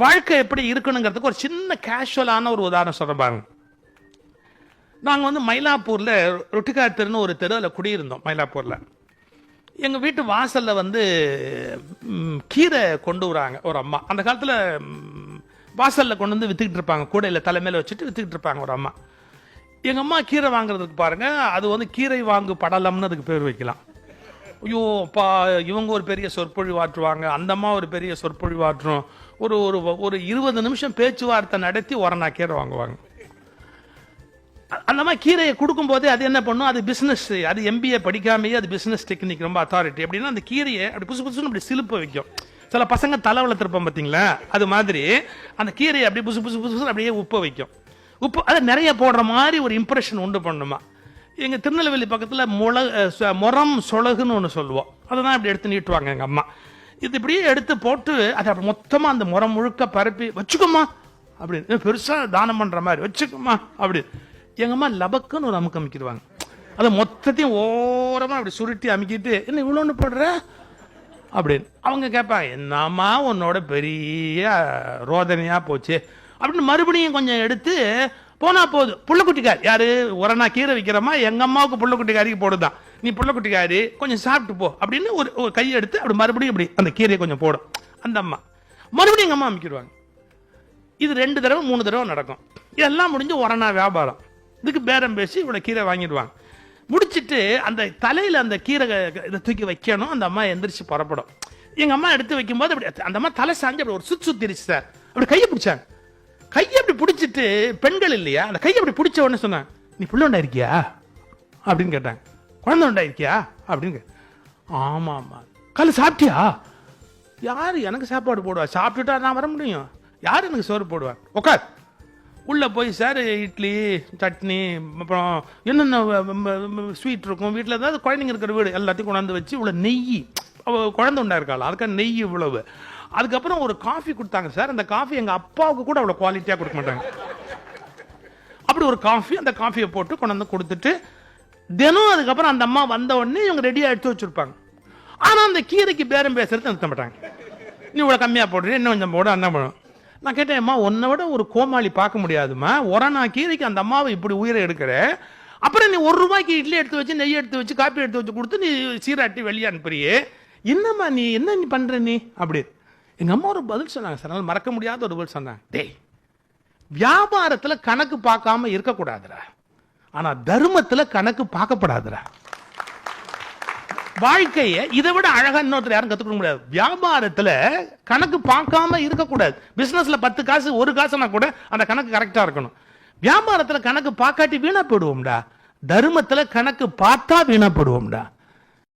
வாழ்க்கை எப்படி இருக்கணுங்கிறதுக்கு ஒரு சின்ன கேஷுவலான ஒரு உதாரணம் சொல்றேன். நாங்கள் வந்து மயிலாப்பூரில் ரொட்டிக்கார் தெருன்னு ஒரு தெருவில் குடியிருந்தோம். மயிலாப்பூரில் எங்கள் வீட்டு வாசலில் வந்து கீரை கொண்டு வராங்க ஒரு அம்மா. அந்த காலத்தில் வாசலில் கொண்டு வந்து விற்றுக்கிட்டு இருப்பாங்க, கூடையில் தலைமையில் வச்சுட்டு விற்றுக்கிட்டு இருப்பாங்க ஒரு அம்மா. எங்கள் அம்மா கீரை வாங்குறதுக்கு பாருங்கள், அது வந்து கீரை வாங்கு படலம்னு அதுக்கு பேர் வைக்கலாம். ஐயோ அப்பா, இவங்க ஒரு பெரிய சொற்பொழிவாற்றுவாங்க, அந்த அம்மா ஒரு பெரிய சொற்பொழிவாற்றும். ஒரு ஒரு 20 நிமிஷம் பேச்சுவார்த்தை நடத்தி ஒரணா கீரை வாங்குவாங்க. அந்த மாதிரி கீரையை கொடுக்கும் போதே அது என்ன பண்ணும், அது பிஸ்னஸ், அது MBA படிக்காமையே அது பிஸ்னஸ் டெக்னிக், ரொம்ப அத்தாரிட்டி. அப்படின்னா அந்த கீரையை அப்படி புதுசு புதுசுன்னு அப்படி சிலுப்ப வைக்கும். சில பசங்க தலை வளர்த்துருப்போம் பார்த்தீங்களா, அது மாதிரி அந்த கீரையை அப்படி புதுசு புதுசு புதுசு அப்படியே உப்ப வைக்கும். உப்பு அதை நிறைய போடுற மாதிரி ஒரு இம்ப்ரெஷன் உண்டு பண்ணுமா. எங்கள் திருநெல்வேலி பக்கத்தில் முரம் சொலகுன்னு ஒன்று சொல்லுவோம், அதை தான் இப்படி எடுத்து நீட்டுவாங்க எங்கள் அம்மா. இது இப்படியே எடுத்து போட்டு அதை அப்படி மொத்தமாக அந்த முறம் முழுக்க பரப்பி வச்சுக்கோமா அப்படின்னு, பெருசாக தானம் பண்ணுற மாதிரி வச்சுக்கோமா அப்படின்னு. எங்கள் அம்மா லபக்குன்னு ஒரு அமுக்கு அமைக்கிடுவாங்க. அதை மொத்தத்தையும் ஓரமாக அப்படி சுருட்டி அமுக்கிட்டு, என்ன இவ்வளோன்னு போடுற அப்படின்னு. அவங்க கேட்பாங்க, என்னம்மா உன்னோட பெரிய ரோதனையாக போச்சு அப்படின்னு. மறுபடியும் கொஞ்சம் எடுத்து போனா போகுது. புள்ளக்குட்டிக்காரி யாரு, ஒரணா கீரை வைக்கிறோமா, எங்க அம்மாவுக்கு புள்ளக்குட்டிக்காரிக்கு போடுதான், நீ புள்ளக்குட்டிக்காரி கொஞ்சம் சாப்பிட்டு போ அப்படின்னு ஒரு கையை எடுத்து அப்படி மறுபடியும் இப்படி அந்த கீரையை கொஞ்சம் போடும் அந்த அம்மா. மறுபடியும் எங்க அம்மா அமைக்கிடுவாங்க. இது 2 தடவை 3 தடவை நடக்கும். இதெல்லாம் முடிஞ்சு ஒரணா வியாபாரம். இதுக்கு பேரம் பேசி இவ்வளவு கீரை வாங்கிடுவாங்க. முடிச்சுட்டு அந்த தலையில அந்த கீரை இதை தூக்கி வைக்கணும். அந்த அம்மா எந்திரிச்சு புறப்படும். எங்க அம்மா எடுத்து வைக்கும் போது அப்படி அந்த அம்மா தலை சாஞ்சு அப்படி ஒரு சுத்திருச்சு சார். அப்படி கையை பிடிச்சாங்க. கையை அப்படி பிடிச்சிட்டு, பெண்கள் இல்லையா, அந்த கையை அப்படி பிடிச்ச உடனே சொன்னாங்க, நீ புள்ள உண்டா இருக்கியா அப்படின்னு கேட்டாங்க. குழந்தை உண்டா இருக்கியா அப்படின்னு. ஆமா ஆமா. காலை சாப்பிட்டியா? யாரு எனக்கு சாப்பாடு போடுவா? சாப்பிட்டுட்டா நான் வர முடியும்? யாரு எனக்கு சோறு போடுவா? உட்கார். உள்ள போய் சார் இட்லி சட்னி அப்புறம் என்னென்ன ஸ்வீட் இருக்கும் வீட்டில், ஏதாவது குழந்தைங்க இருக்கிற வீடு எல்லாத்தையும் கொண்டாந்து வச்சு இவ்வளோ நெய், குழந்தை உண்டா இருக்காள் அதுக்காக நெய் இவ்வளவு. அதுக்கப்புறம் ஒரு காஃபி கொடுத்தாங்க சார். அந்த காஃபி எங்க அப்பாவுக்கு கூட அவ்வளவு குவாலிட்டியா கொடுக்க மாட்டாங்க. அப்படி ஒரு காஃபி, அந்த காஃபியை போட்டு கொண்டு வந்து கொடுத்துட்டு தினம் அதுக்கப்புறம் அந்த அம்மா வந்த உடனே இவங்க ரெடியா எடுத்து வச்சிருப்பாங்க. ஆனா அந்த கீரைக்கு பேரம் பேசுறது நிறுத்த மாட்டாங்க. நீ இவ்வளவு கம்மியா போடுற, இன்னும் கொஞ்சம் போடு, அந்த பண்ணும். நான் கேட்டேன், அம்மா உன்னை விட ஒரு கோமாளி பார்க்க முடியாதுமா, ஒரணா கீரைக்கு அந்த அம்மாவை இப்படி உயிரை எடுக்கிற, அப்புறம் நீ 1 ரூபாய்க்கு இட்லி எடுத்து வச்சு நெய் எடுத்து வச்சு காப்பி எடுத்து வச்சு கொடுத்து நீ சீராட்டி வெளியே அனுப்புறியே, என்னம்மா நீ என்ன நீ பண்ற நீ அப்படி. எங்க அம்மா ஒரு பதில் சொன்னாங்க சார், மறக்க முடியாத ஒரு பதில் சொன்னாங்க. டேய், வியாபாரத்துல கணக்கு பார்க்காம இருக்கக்கூடாதுரா, ஆனா தர்மத்துல கணக்கு பார்க்கப்படாதுரா. வாழ்க்கைய இதை விட அழகா இன்னொருத்தர் யாரும் கத்துக்க முடியாது. வியாபாரத்துல கணக்கு பார்க்காம இருக்கக்கூடாது. பிசினஸ்ல 10 காசு 1 காசுனா கூட அந்த கணக்கு கரெக்டா இருக்கணும். வியாபாரத்துல கணக்கு பார்க்காட்டி வீணா போடுவோம்டா, தர்மத்துல கணக்கு பார்த்தா வீணா போடுவோம்டா.